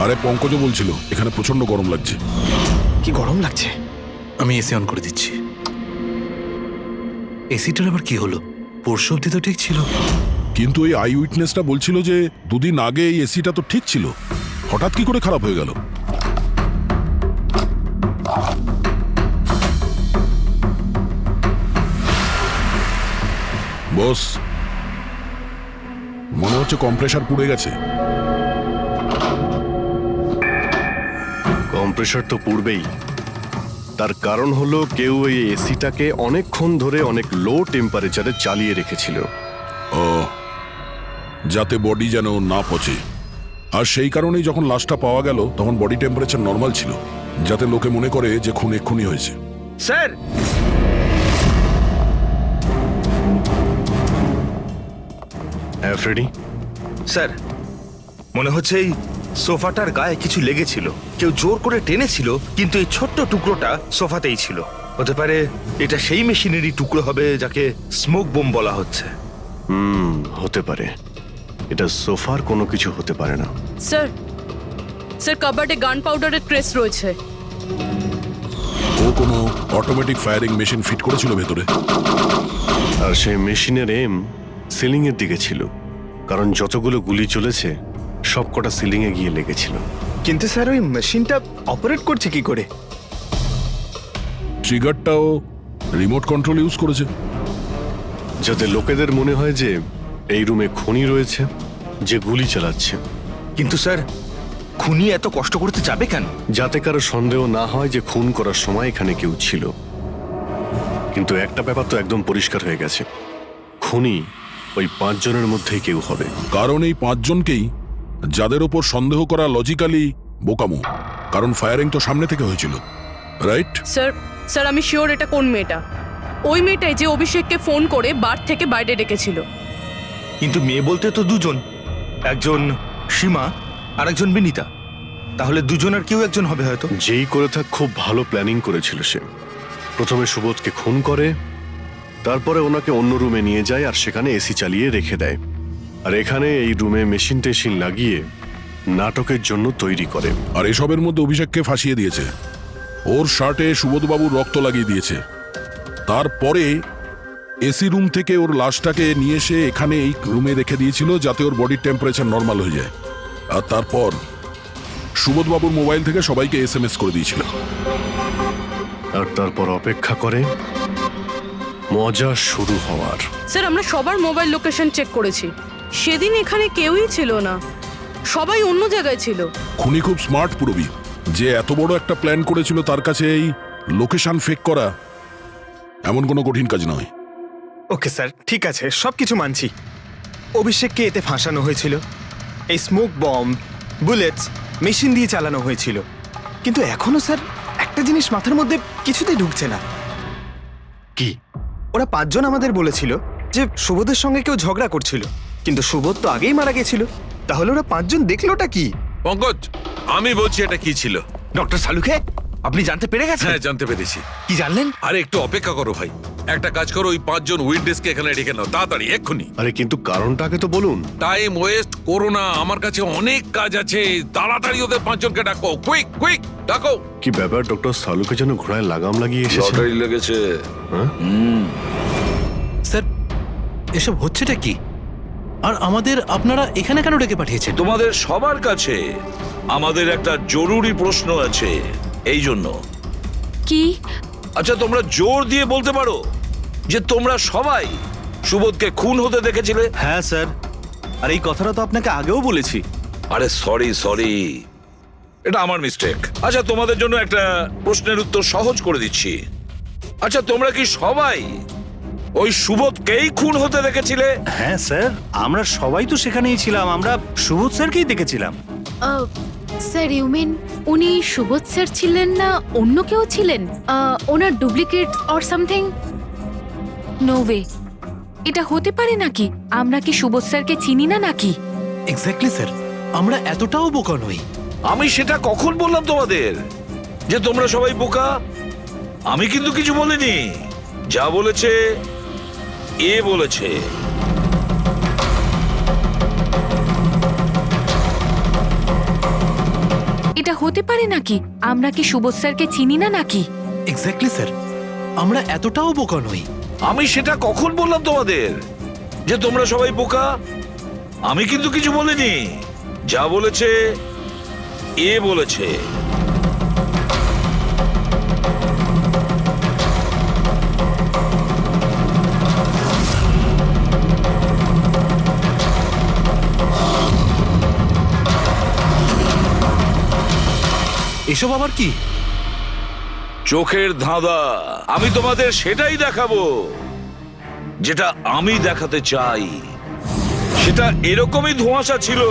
Speaker 7: আরে পঙ্কজও বলছিল এখানে প্রচন্ড গরম লাগছে।
Speaker 12: কি গরম লাগছে।
Speaker 10: আমি এসি অন করে দিচ্ছি। এসিটার আবার কি হলো? পরশু অব্দি তো ঠিক ছিল।
Speaker 7: কিন্তু এই আই উইটনেসটা বলছিল যে দুদিন আগে এই এসিটা তো ঠিক ছিল, হঠাৎ কি করে খারাপ হয়ে গেল? বস, মনে হচ্ছে কম্প্রেসার পুড়ে গেছে।
Speaker 2: কম্প্রেসার তো পূর্বেই, তার কারণ হলো কেউ এই এসিটাকে অনেকক্ষণ ধরে অনেক লো টেম্পারেচারে চালিয়ে রেখেছিল।
Speaker 7: ও, যাতে বডি যেন না পচে। আর সেই কারণেই যখন লাশটা পাওয়া গেল তখন বডি টেম্পারেচার নর্মাল ছিল, যাতে লোকে মনে করে যে খুন এক্ষুনি হয়েছে।
Speaker 6: স্যার,
Speaker 2: হ্যাঁ ফ্রেডি,
Speaker 6: স্যার মনে হচ্ছে এই সোফাটার গায়ে কিছু লেগেছিল, কেউ জোর করে টেনেছিল, কিন্তু এই ছোট্ট টুকরোটা সোফাতেই ছিল। হতে পারে এটা সেই মেশিনেরই টুকরো হবে যাকে স্মোক বোম বলা হচ্ছে।
Speaker 2: হতে পারে। এটা সোফার কোনো কিছু হতে পারে না।
Speaker 1: স্যার, স্যার কাবার্ডে গান পাউডারের ট্রেস রয়েছে।
Speaker 7: ও কোনো অটোমেটিক ফায়ারিং মেশিন ফিট করেছিল ভেতরে।
Speaker 2: আর সেই মেশিনের এম সিলিং এর দিকে ছিল, কারণ যতগুলো গুলি চলেছে সবকটা সিলিং এ গিয়ে লেগেছিল।
Speaker 12: কিন্তু স্যার ওই মেশিনটা অপারেট করছে কি করে?
Speaker 7: ট্রিগারটাও রিমোট কন্ট্রোল ইউজ করেছে,
Speaker 2: যাতে লোকেদের মনে হয় যে এই রুমে খুনি রয়েছে যে গুলি চালাচ্ছে।
Speaker 6: কিন্তু স্যার, খুনি এত কষ্ট করতে যাবে কেন?
Speaker 2: যাতে কারো সন্দেহ না হয় যে খুন করার সময় এখানে কেউ ছিল। কিন্তু একটা ব্যাপার তো একদম পরিষ্কার হয়ে গেছে, খুনি ওই 5 জনের মধ্যেই কেউ হবে।
Speaker 7: কারণ এই 5 জনকেই যাদের ওপর সন্দেহ করা লজিক্যালি বোকামো, কারণ ফায়ারিং তো সামনে থেকে হয়েছিল, রাইট?
Speaker 1: স্যার, স্যার আমি শিওর এটা কোন মেয়েটা, ওই মেয়েটাই যে অভিষেককে ফোন করে বার থেকে বাইরে ডেকেছিল।
Speaker 6: কিন্তু মেয়ে বলতে তো দুজন, একজন সীমা আর একজন বিনীতা। তাহলে দুজনের কেউ একজন হবে হয়তো।
Speaker 2: যেই করে থাক খুব ভালো প্ল্যানিং করেছিল সে। প্রথমে সুবোধকে খুন করে, তারপরে ওনাকে অন্য রুমে নিয়ে যায় আর সেখানে এসি চালিয়ে রেখে দেয়। আর এখানে এই রুমে মেশিন টেশিন লাগিয়ে নাটকের জন্য তৈরি করে।
Speaker 7: আর এসবের মধ্যে অভিষেককে ফাঁসিয়ে দিয়েছে, ওর শার্টে সুবোধবাবুর রক্ত লাগিয়ে দিয়েছে। তারপরে এসি রুম থেকে ওর লাশটাকে নিয়ে এসে এখানে এই রুমে রেখে দিয়েছিল যাতে ওর বডির টেম্পারেচার নর্মাল হয়ে যায়। আর তারপর সুবোধবাবুর মোবাইল থেকে সবাইকে SMS করে দিয়েছিল।
Speaker 2: আর তারপর অপেক্ষা করে মজা শুরু হওয়ার।
Speaker 1: স্যার আমরা সবার মোবাইল লোকেশন চেক করেছি, সেদিন এখানে কেউই ছিল না, সবাই অন্য জায়গায় ছিল।
Speaker 7: খুনি খুব স্মার্ট পুরবি, যে এত বড় একটা প্ল্যান করেছিল তার কাছে এই লোকেশন ফেক করা এমন কোনো কঠিন কাজ নয়।
Speaker 12: ওকে স্যার, ঠিক আছে, সবকিছু মানছি। অভিষেককে এতে ফাঁসানো হয়েছিল, এই স্মোক বম্ব, বুলেটস মেশিন দিয়ে চালানো হয়েছিল। কিন্তু এখনো স্যার একটা জিনিস মাথার মধ্যে কিছুতেই ঢুকছে না।
Speaker 2: কি?
Speaker 12: ওরা 5 জন আমাদের বলেছিল যে সুবোধের সঙ্গে কেউ ঝগড়া করছিল, কিন্তু সুবোধ তো আগেই মারা গেছিল। তাহলে ওরা 5 জন দেখলোটা কি?
Speaker 5: পঙ্কজ, আমি বলছি এটা কি ছিল।
Speaker 6: ডক্টর সালুখে, আপনি জানতে পেরে গেছেন?
Speaker 5: হ্যাঁ, জানতে পেরেছি।
Speaker 6: কি জানলেন?
Speaker 5: আরে একটু অপেক্ষা করো ভাই, একটা কাজ করো, ওই 5 জন উইটনেসকে এখানে ডেকে নাও তাড়াতাড়ি, এক্ষুনি।
Speaker 2: আরে কিন্তু কারণটা আগে তো বলুন।
Speaker 5: টাইম ওয়েস্ট করো না, আমার কাছে অনেক কাজ আছে। তাড়াতাড়ি ওদের 5 জনকে ডাকো, কুইক কুইক ডাকো।
Speaker 2: কি ব্যাপার, ডক্টর সালুকে যেন ঘোড়ায় লাগাম লাগিয়ে এসেছে।
Speaker 4: লটারি লেগেছে।
Speaker 2: হ্যাঁ?
Speaker 10: স্যার এসব হচ্ছেটা কি? আর আমাদের আপনারা এখানে কেন ডেকে পাঠিয়েছেন?
Speaker 4: তোমাদের সবার কাছে আমাদের একটা জরুরি প্রশ্ন আছে, এই জন্য।
Speaker 3: কি?
Speaker 4: আচ্ছা, তোমরা জোর দিয়ে বলতে পারো যে তোমরা সবাই সুবোধকে খুন হতে দেখেছিলে?
Speaker 8: হ্যাঁ স্যার, আর এই কথাটা তো আপনাকে আগেও বলেছি।
Speaker 4: আরে সরি, এটা আমার মিস্টেক। আচ্ছা, তোমাদের জন্য একটা প্রশ্নের উত্তর সহজ করে দিচ্ছি। আচ্ছা, তোমরা কি সবাই ওই সুবোধকেই খুন হতে দেখেছিলে?
Speaker 9: হ্যাঁ স্যার, আমরা সবাই তো সেখানেই ছিলাম, আমরা সুবোধ স্যারকেই দেখেছিলাম।
Speaker 3: স্যার ইউ মিন উনি সুবোধ স্যার ছিলেন না অন্য কেউ ছিলেন? ওনার duplicate or something? No way, এটা হতে পারে নাকি? আমরা কি সুবোধ স্যারকে চিনি না নাকি?
Speaker 10: এক্স্যাক্টলি স্যার, আমরা এতটাও বোকা নই।
Speaker 4: আমি সেটা কখন বললাম তোমাদের যে তোমরা সবাই বোকা? আমি কিন্তু কিছু বলিনি। যা বলেছে এ বলেছে।
Speaker 3: এটা হতে পারে নাকি? আমরা কি সুবোধ স্যারকে চিনি না নাকি?
Speaker 10: এক্স্যাক্টলি স্যার, আমরা এতটাও বোকা নই।
Speaker 4: আমি সেটা কখন বললাম তোমাদের যে তোমরা সবাই বোকা? আমি কিন্তু কিছু বলিনি। যা বলেছে এ বলেছে।
Speaker 10: এসব আবার কি?
Speaker 4: চোখের ধাঁধা। আমি তোমাদের সেটাই দেখাবো যেটা আমি দেখাতে চাই। সেটা এরকমই ধোঁয়াশা ছিল।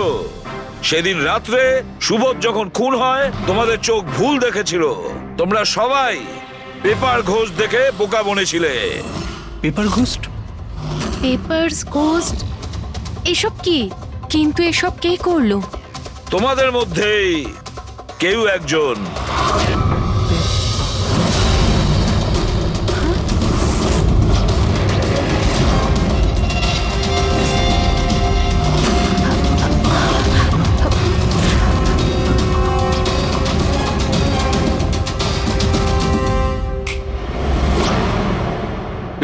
Speaker 4: সেদিন রাত্রে সুবোধ যখন খুন হয়, তোমাদের চোখ ভুল দেখেছিল। তোমরা সবাই পেপার ঘোষ দেখে বোকা বনেছিলে।
Speaker 10: Paper ghost?
Speaker 3: Paper's ghost? এসব কি? কিন্তু এসব কে করলো?
Speaker 4: তোমাদের মধ্যেই কেউ একজন।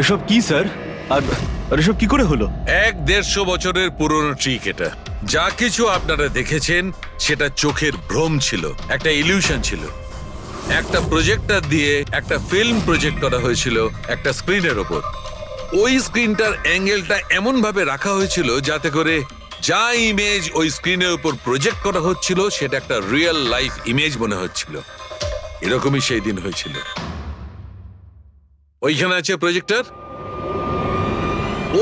Speaker 8: এসব কি স্যার? আর এসব কি করে হলো?
Speaker 5: 150 বছরের পুরনো ট্রিক এটা। যা কিছু আপনারা দেখেছেন সেটা চোখের ভ্রম ছিল, একটা ইলিউশন ছিল। একটা প্রজেক্টর দিয়ে একটা ফিল্ম প্রজেক্ট করা হয়েছিল একটা স্ক্রিনের ওপর। ওই স্ক্রিনটার অ্যাঙ্গেলটা এমন ভাবে রাখা হয়েছিল যাতে করে যা ইমেজ ওই স্ক্রিনের উপর প্রজেক্ট করা হচ্ছিল সেটা একটা রিয়েল লাইফ ইমেজ মনে হচ্ছিল। এরকমই সেই দিন হয়েছিল। ওইখানে আছে প্রজেক্টর।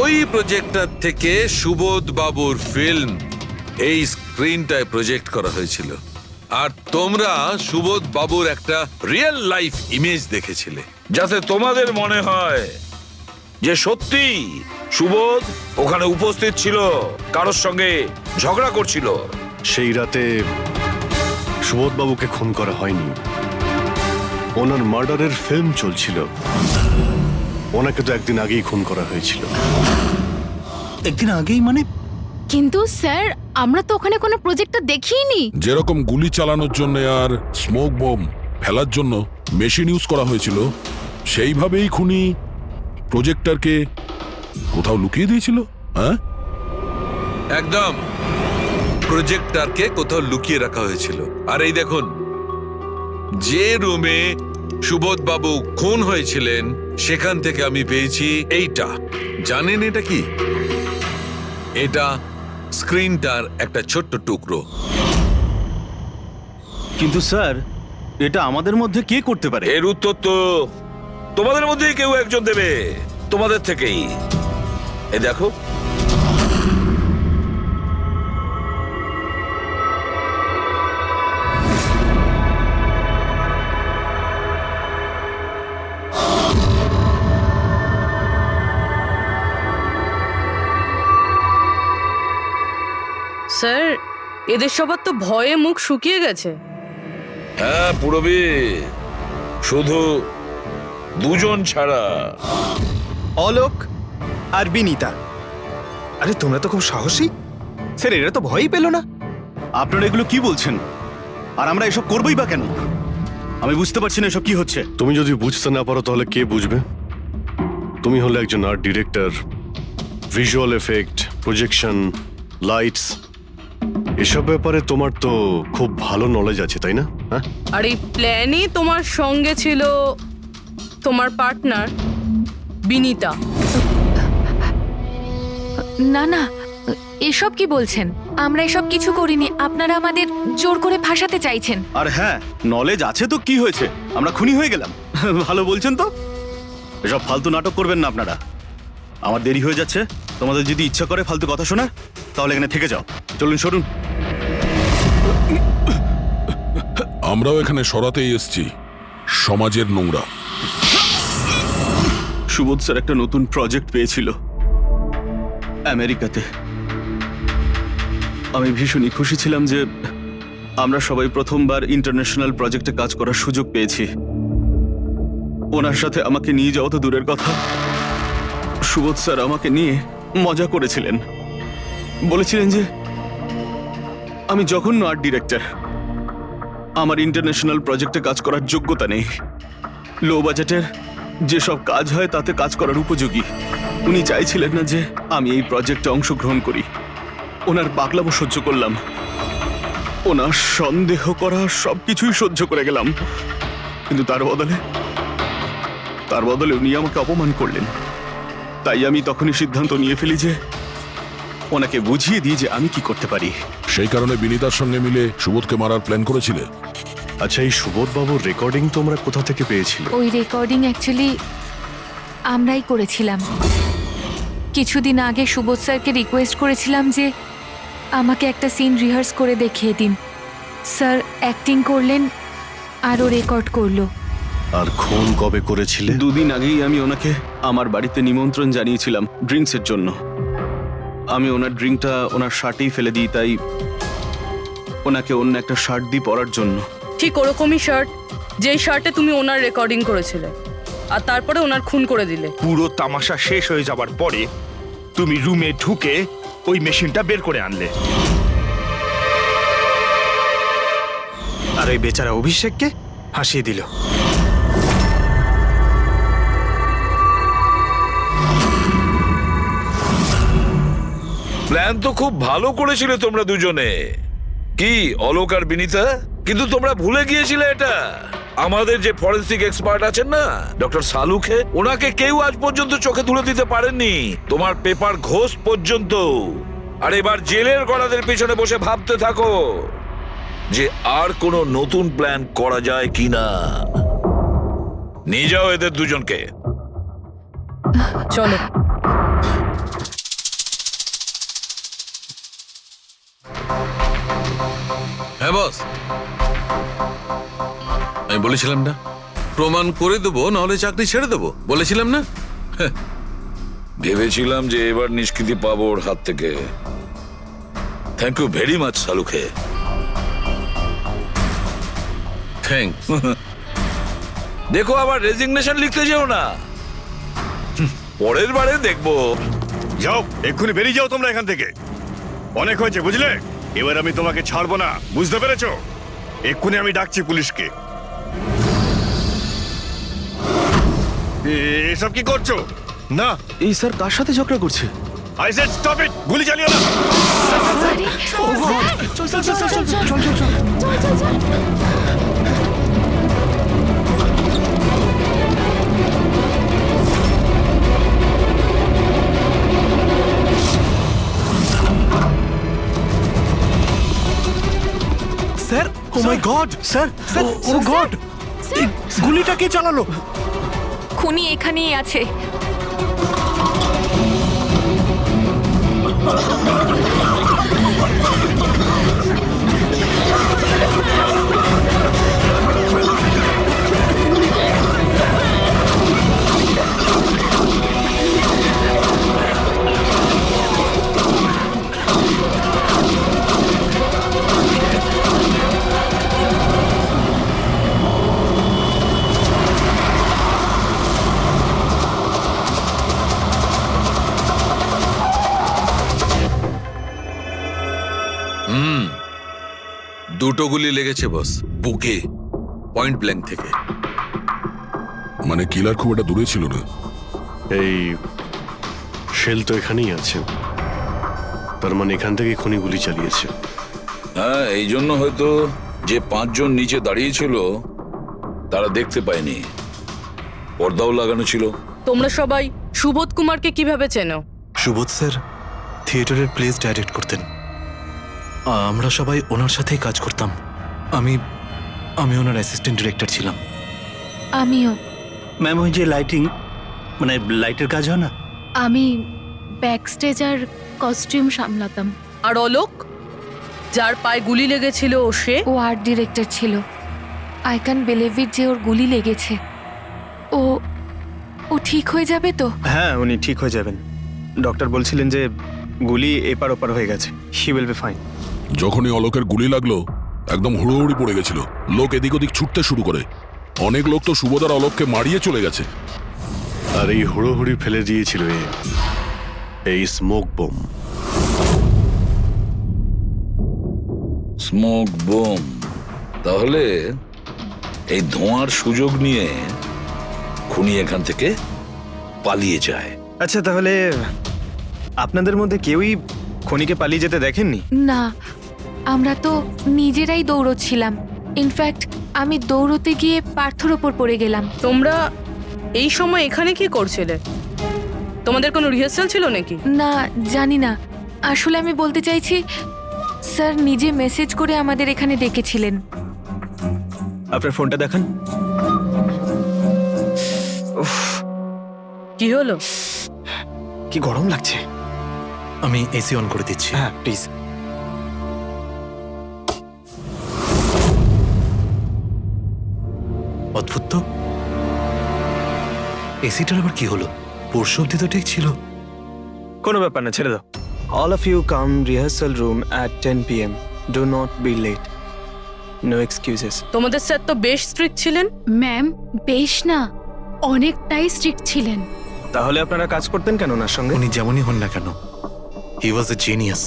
Speaker 5: ওই প্রজেক্টর থেকে সুবোধ বাবুর ফিল্ম এই স্ক্রিনটায় প্রজেক্ট করা হয়েছিল। আর তোমরা সুবোধ বাবুর একটা রিয়েল লাইফ ইমেজ দেখেছিলে।
Speaker 4: যাতে তোমাদের মনে হয় যে সত্যি সুবোধ ওখানে উপস্থিত ছিল, কারোর সঙ্গে ঝগড়া করছিল।
Speaker 2: সেই রাতে সুবোধবাবুকে খুন করা হয়নি, ওনার মার্ডারের ফিল্ম চলছিল। ওনাকে তো একদিন আগেই খুন করা হয়েছিল।
Speaker 9: একদিন আগেই মানে?
Speaker 3: কিন্তু স্যার আমরা তো ওখানে কোনো প্রজেক্টর দেখিনি।
Speaker 7: যেরকম গুলি চালানোর জন্য আর স্মোক বম ফেলার জন্য মেশিন ইউজ করা হয়েছিল, সেইভাবেই খুনি প্রজেক্টরকে কোথাও লুকিয়ে দিয়েছিল। হ্যাঁ,
Speaker 5: একদম প্রজেক্টরকে কোথাও লুকিয়ে রাখা হয়েছিল। আর এই দেখুন, যে রুমে সুবোধ বাবু খুন হয়েছিলেন সেখান থেকে আমি পেয়েছি এইটা। জানেন এটা কি? এটা স্ক্রিনটার একটা ছোট্ট টুকরো।
Speaker 8: কিন্তু স্যার, এটা আমাদের মধ্যে কে করতে পারে?
Speaker 4: এর উত্তর তো তোমাদের মধ্যেই কেউ একজন দেবে, তোমাদের থেকেই। এ দেখো,
Speaker 1: স্যার এদের সবার তো ভয়ে মুখ শুকিয়ে গেছে।
Speaker 4: হ্যাঁ পুরবী, শুধু দুজন ছাড়া।
Speaker 12: অলোক আর বিনীতা। আরে তোমরা তো খুব সাহসী। স্যার এরা তো ভয়ই পেল না।
Speaker 8: আপনারা এগুলো কি বলছেন? আর আমরা এসব করবোই বা কেন? আমি বুঝতে পারছি না এসব কি হচ্ছে।
Speaker 2: তুমি যদি বুঝতে না পারো তাহলে কে বুঝবে? তুমি হলে একজন art director, visual effect, projection, lights, এসব ব্যাপারে তোমার তো খুব ভালো নলেজ আছে, তাই না? হ্যাঁ,
Speaker 1: আর এই প্ল্যানে তোমার সঙ্গে ছিল তোমার পার্টনার বিনীতা।
Speaker 3: না না, এসব কি বলছেন? আমরা এসব কিছু করিনি। আপনারা আমাদের জোর করে ফাঁসাতে চাইছেন।
Speaker 8: আর হ্যাঁ, নলেজ আছে তো কি হয়েছে? আমরা খুনি হয়ে গেলাম। ভালো বলছেন তো। এসব ফালতু নাটক করবেন না আপনারা। আমার দেরি হয়ে যাচ্ছে। তোমাদের যদি ইচ্ছা করে ফালতু কথা শোনার, তাহলে এখানে থেকে যাও। চলুন, সরুন।
Speaker 7: আমরাও এখানে সরাতেই এসছি সমাজের নোংরা।
Speaker 8: সুবোধ স্যার একটা নতুন প্রজেক্ট পেয়েছিল আমেরিকাতে। আমি ভীষণই খুশি ছিলাম যে আমরা সবাই প্রথমবার ইন্টারন্যাশনাল প্রজেক্টে কাজ করার সুযোগ পেয়েছি। ওনার সাথে আমাকে নিয়ে যাওয়া তো দূরের কথা, সুবোধ স্যার আমাকে নিয়ে মজা করেছিলেন। বলেছিলেন যে আমি জঘন্য আর্ট ডিরেক্টর, আমার ইন্টারন্যাশনাল প্রজেক্টে কাজ করার যোগ্যতা নেই, লো বাজেটের যেসব কাজ হয় তাতে কাজ করার উপযোগী। উনি চাইছিলেন না যে আমি এই প্রজেক্টে অংশগ্রহণ করি। ওনার পাগলামো সহ্য করলাম, ওনার সন্দেহ করা সবকিছুই সহ্য করে গেলাম, কিন্তু তার বদলে উনি আমাকে অপমান করলেন। তাই আমি তখনই সিদ্ধান্ত নিয়ে ফেলি যে ওনাকে বুঝিয়ে দিই যে আমি কি করতে পারি।
Speaker 7: সেই কারণে বিনীতার সঙ্গে মিলে সুবোধকে মারার প্ল্যান করেছিলে।
Speaker 2: আচ্ছা, এই সুবোধ বাবুর রেকর্ডিং তোমরা কোথা থেকে পেয়েছিলে?
Speaker 3: ওই রেকর্ডিং অ্যাকচুয়ালি আমরাই করেছিলাম। কিছুদিন আগে সুবোধ স্যারকে রিকোয়েস্ট করেছিলাম যে আমাকে একটা সিন রিহার্স করে দেখিয়ে দিন। স্যার অ্যাক্টিং করলেন আর ও রেকর্ড করলো।
Speaker 2: আর খুন কবে করেছিলে?
Speaker 8: 2 দিন আগেই আমি ওনাকে আমার বাড়িতে নিমন্ত্রণ জানিয়েছিলাম ড্রিঙ্কসের জন্য। আমি ওনার ড্রিঙ্কটা ওনার শার্টেই ফেলে দিই, তাই ওনাকে অন্য একটা শার্ট দিই পরার জন্য।
Speaker 1: ঠিক ওরকমই শার্ট যেই শার্টে তুমি ওনার রেকর্ডিং করেছিলে, আর তারপরে ওনার খুন করে দিলে।
Speaker 6: পুরো তামাশা শেষ হয়ে যাবার পরে তুমি রুমে ঢুকে ওই মেশিনটা বের করে আনলে।
Speaker 12: আর ওই বেচারা অভিষেককে ফাঁসিয়ে দিল।
Speaker 4: প্ল্যান তো খুব ভালো করেছিলে তোমরা দুজনে, কি অলোক আর বিনীতা, কিন্তু তোমরা ভুলে গিয়েছিলে এটা। আমাদের যে ফরেন্সিক এক্সপার্ট আছেন না, ডক্টর সালুখে, ওনাকে কেউ আজ পর্যন্ত চোখে তুলে দিতে পারেননি, তোমার পেপার ঘোষ পর্যন্ত। আর এবার জেলের গড়াদের পেছনে বসে ভাবতে থাকো যে আর কোনো নতুন প্ল্যান করা যায় কিনা। নিয়ে যাও এদের দুজনকে।
Speaker 1: চলো।
Speaker 5: হ্যাঁ বস, আমি বলেছিলাম না প্রমাণ করে দেবো, নাহলে চাকরি ছেড়ে দেবো, বলেছিলাম না?
Speaker 4: ভেবেছিলাম যে এবার নিষ্কৃতি পাবো ওর হাত থেকে। থ্যাংক ইউ ভেরি মাচ সালুখে।
Speaker 5: থ্যাংক।
Speaker 4: দেখো আবার রেজিগনেশন লিখতে যেও না, পরের বারে দেখবো।
Speaker 6: যাও, এক্ষুনি বেরিয়ে যাও তোমরা এখান থেকে। অনেক হয়েছে, বুঝলে? এবার আমি তোমাকে ছাড়বো না, বুঝতে পেরেছো? এক্ষুনি আমি ডাকছি পুলিশকে। এসব কি করছো? না,
Speaker 8: এই স্যার কার সাথে ঝগড়া করছে?
Speaker 6: আই সেড স্টপ ইট, গুলি চালিও না।
Speaker 9: স্যার, ও মাই গড স্যার, স্যার, ও গড, এই গুলিটা কে চালালো?
Speaker 3: খুনি এখানেই আছে।
Speaker 5: দুটো গুলি লেগেছে বস, বুকে, পয়েন্ট ব্ল্যাঙ্ক থেকে।
Speaker 7: মানে কিলার খুব একটা দূরে ছিল না।
Speaker 2: এই শেল তো এখানেই আছে, তার মানে এখান থেকে খুনি গুলি চালিয়েছে।
Speaker 4: হ্যাঁ, এই জন্য হয়তো যে 5 জন নিচে দাঁড়িয়েছিল তারা দেখতে পায়নি, পর্দাও লাগানো ছিল।
Speaker 1: তোমরা সবাই সুবোধ কুমারকে কিভাবে চেনো?
Speaker 13: সুবোধ স্যার থিয়েটারের প্লেস ডাইরেক্ট করতেন, আমরা সবাই ওনার সাথেই কাজ করতাম। আমি ওনার অ্যাসিস্ট্যান্ট ডিরেক্টর ছিলাম।
Speaker 3: আমিও।
Speaker 9: ম্যাম ওই যে লাইটিং, মানে লাইটের কাজ হয় না?
Speaker 3: আমি ব্যাক স্টেজ আর কস্টিউম সামলাতাম।
Speaker 1: আর অলোক, যার পায়ে গুলি লেগেছিল, সে?
Speaker 3: ও আর্ট ডিরেক্টর ছিল। আই ক্যান বিলিভ ইট যে ওর গুলি লেগেছে। ও ঠিক হয়ে যাবে তো?
Speaker 12: হ্যাঁ, উনি ঠিক হয়ে যাবেন। ডক্টর বলছিলেন যে গুলি এপার ওপার হয়ে গেছে, হি উইল বি ফাইন।
Speaker 7: যখনই অলোকের গুলি লাগলো একদম হুড়োহুড়ি পড়ে গেছিল, লোক এদিক ওদিক ছুটতে শুরু করে। অনেক লোক তো সুবোধার অলোককে মারিয়ে চলে গেছে।
Speaker 2: আর এই হুড়োহুড়ি ফেলে দিয়েছিল এই স্মোক বোম।
Speaker 4: Smoke bomb. তাহলে এই ধোঁয়ার সুযোগ নিয়ে খুনি এখান থেকে পালিয়ে যায়।
Speaker 12: আচ্ছা, তাহলে আপনাদের মধ্যে কেউই খনিকে পালিয়ে যেতে দেখেননি?
Speaker 3: না, আমরা তো নিজেরাই দৌড়চ্ছিলাম। ইনফ্যাক্ট আমি দৌড়তে গিয়ে পার্থর ওপর পড়ে গেলাম।
Speaker 1: তোমরা এই সময় এখানে কি করছিলে? তোমাদের কোনো রিহার্সাল ছিল নাকি?
Speaker 3: না, জানি না। আসলে আমি বলতে চাইছি, স্যার নিজে মেসেজ করে আমাদের এখানে ডেকেছিলেন।
Speaker 12: আপনার ফোনটা দেখান। উফ,
Speaker 1: কি হলো?
Speaker 12: কি গরম লাগছে।
Speaker 13: আমি এসি অন করে দিচ্ছি।
Speaker 12: হ্যাঁ প্লিজ।
Speaker 13: অদ্ভুত তো, এসিটার আবার কি হলো? পরশু অব্দি তো ঠিক ছিল।
Speaker 12: কোনো ব্যাপার না, ছেড়ে দাও। All of you come rehearsal room at 10 PM. Do not be late. No excuses.
Speaker 1: তোমাদের স্যার তো বেশ স্ট্রিক্ট ছিলেন।
Speaker 3: ম্যাম, বেশ না, অনেকটাই স্ট্রিক্ট ছিলেন।
Speaker 12: তাহলে আপনারা কাজ করতেন কেন ওনার সঙ্গে?
Speaker 13: উনি যেমনই হন না কেন, হি ওয়াজ এ জিনিয়াস,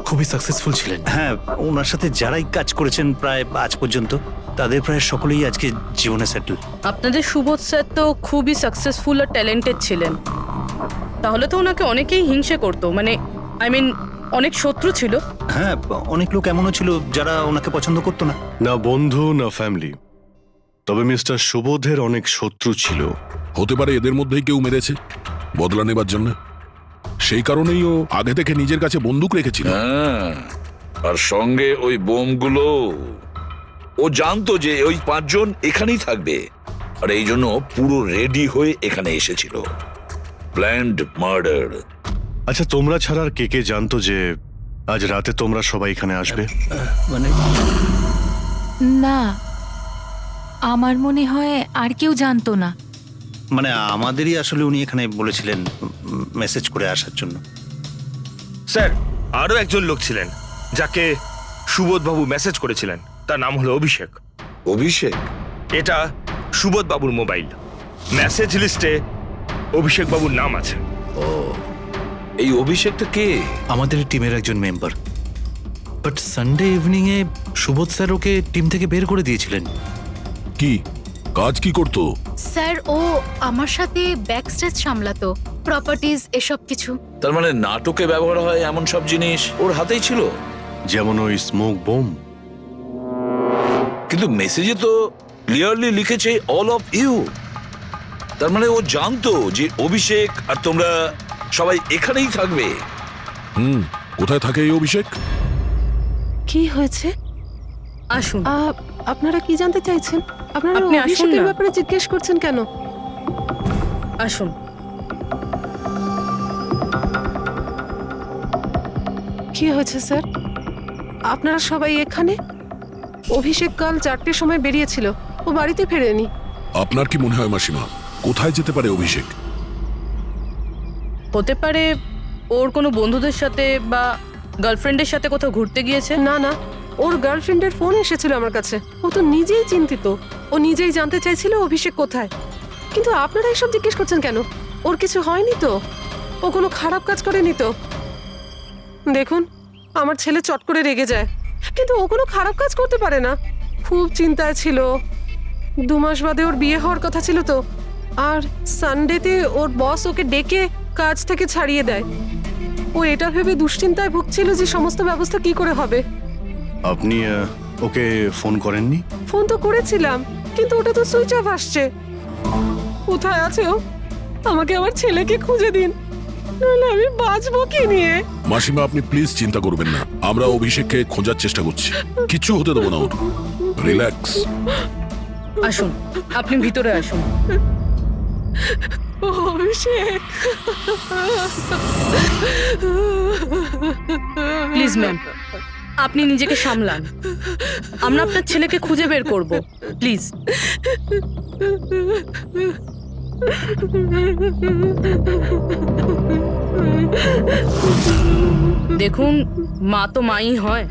Speaker 13: খুবই সাকসেসফুল ছিলেন।
Speaker 9: হ্যাঁ, ওনার সাথে যারাই কাজ করেছেন প্রায় আজ পর্যন্ত, তাদের প্রায় সকলেই আজকে জীবনে সেটেল।
Speaker 1: আপনাদের সুবোধ স্যার তো খুবই সাকসেসফুল আর ট্যালেন্টেড ছিলেন, তাহলে তো ওনাকে অনেকেই হিংসে করতো, মানে আই মিন অনেক শত্রু ছিল।
Speaker 9: হ্যাঁ, অনেক লোক এমনও ছিল যারা ওনাকে পছন্দ করতো না।
Speaker 2: না বন্ধু না ফ্যামিলি, তবে মিস্টার সুবোধের অনেক শত্রু ছিল।
Speaker 7: হতে পারে এদের মধ্যেই কেউ মেরেছে বদলা নেবার জন্য। সেই কারণেই ও আগে থেকে নিজের কাছে বন্দুক রেখেছিল।
Speaker 4: হ্যাঁ, আর সঙ্গে ওই বোমগুলো। ও জানতো যে ওই 5 জন এখানেই থাকবে, আর এই জন্য পুরো রেডি হয়ে এখানে এসেছিল। Planned murder.
Speaker 2: আচ্ছা, তোমরা ছাড়া আর কে কে জানতো যে আজ রাতে তোমরা সবাই এখানে আসবে?
Speaker 9: মানে
Speaker 3: না, আমার মনে হয় আর কেউ জানতো না।
Speaker 9: মানে আমাদেরই আসলে উনি এখানে বলেছিলেন মেসেজ করে আসার জন্য।
Speaker 6: স্যার, আরো একজন লোক ছিলেন যাকে সুবোধবাবু মেসেজ করেছিলেন, তার নাম হলো অভিষেক।
Speaker 4: অভিষেক?
Speaker 6: এটা সুবোধবাবুর মোবাইল। মেসেজ লিস্টে অভিষেক বাবুর নাম আছে।
Speaker 4: ও, এই অভিষেকটা কে?
Speaker 13: আমাদের টিমের একজন member. But Sunday evening A Subodh sir okay team থেকে বের করে দিয়েছিলেন।
Speaker 7: কি কাজ কি করতো?
Speaker 3: স্যার, ও আমার সাথে ব্যাক স্টেজ সামলাতো, প্রপার্টিজ এসব কিছু।
Speaker 4: তার মানে নাটকে ব্যবহার হয় এমন সব জিনিস ওর হাতেই ছিল,
Speaker 2: যেমন ওই স্মোক বোম।
Speaker 4: কিন্তু মেসেজে তো ক্লিয়ারলি লিখেছে অল অফ ইউ। তার মানে ও জানতো যে অভিষেক আর তোমরা সবাই এখানেই থাকবে।
Speaker 7: কোথায় থাকে এই অভিষেক?
Speaker 14: কি হয়েছে?
Speaker 1: আসুন।
Speaker 14: আপনারা কি জানতে চাইছেন? আপনারা
Speaker 1: আপনি আসুন
Speaker 14: অভিষেকের
Speaker 1: না।
Speaker 14: ব্যাপারে জিজ্ঞেস করছেন কেন?
Speaker 1: আসুন।
Speaker 14: কি হয়েছে স্যার? আপনারা সবাই এখানে? অভিষেক কাল 4টের সময় বেরিয়েছিল, ও বাড়িতে ফেরেনি।
Speaker 7: আপনার কি মনে হয় মাসিমা, কোথায় যেতে পারে অভিষেক?
Speaker 1: হতে পারে ওর কোনো বন্ধুদের সাথে বা গার্লফ্রেন্ডের সাথে কোথাও ঘুরতে গিয়েছে।
Speaker 14: না না, ওর গার্লফ্রেন্ডের ফোন এসেছিল আমার কাছে। ও তো নিজেই চিন্তিত, ও নিজেই জানতে চাইছিল অভিষেক কোথায়। কিন্তু আপনারা এসব জিজ্ঞেস করছেন কেন? ওর কিছু হয়নি তো? ও কোনো খারাপ কাজ করেনি তো? দেখুন, আমার ছেলে চট করে রেগে যায়, কিন্তু ও কোনো খারাপ কাজ করতে পারে না। খুব চিন্তায় ছিল। 2 মাস বাদে ওর বিয়ে হওয়ার কথা ছিল তো, আর সানডেতে ওর বস ওকে ডেকে কাজ থেকে ছাড়িয়ে দেয়। ও এটা ভেবে দুশ্চিন্তায় ভুগছিল যে সমস্ত ব্যবস্থা কি করে হবে।
Speaker 2: আপনি ওকে ফোন করেননি?
Speaker 14: ফোন তো করেছিলাম, কিন্তু ওটা তো সুইচ অফ আসছে। কোথায় আছে ও? আমাকে আমার ছেলেকে খুঁজে দিন, নইলে আমি বাঁচবো কি নিয়ে।
Speaker 7: মাসিমা, আপনি প্লিজ চিন্তা করবেন না, আমরা অভিষেককে খোঁজার চেষ্টা করছি, কিচ্ছু হতে দেবো না ওর। রিল্যাক্স।
Speaker 1: আসুন, আপনি ভিতরে আসুন।
Speaker 14: অভিষেক,
Speaker 1: প্লিজ ম্যাম, আপনি নিজেকে সামলান। আমরা আপনার ছেলেকে খুঁজে বের করব, প্লিজ। দেখুন, মা তো মাই হয়।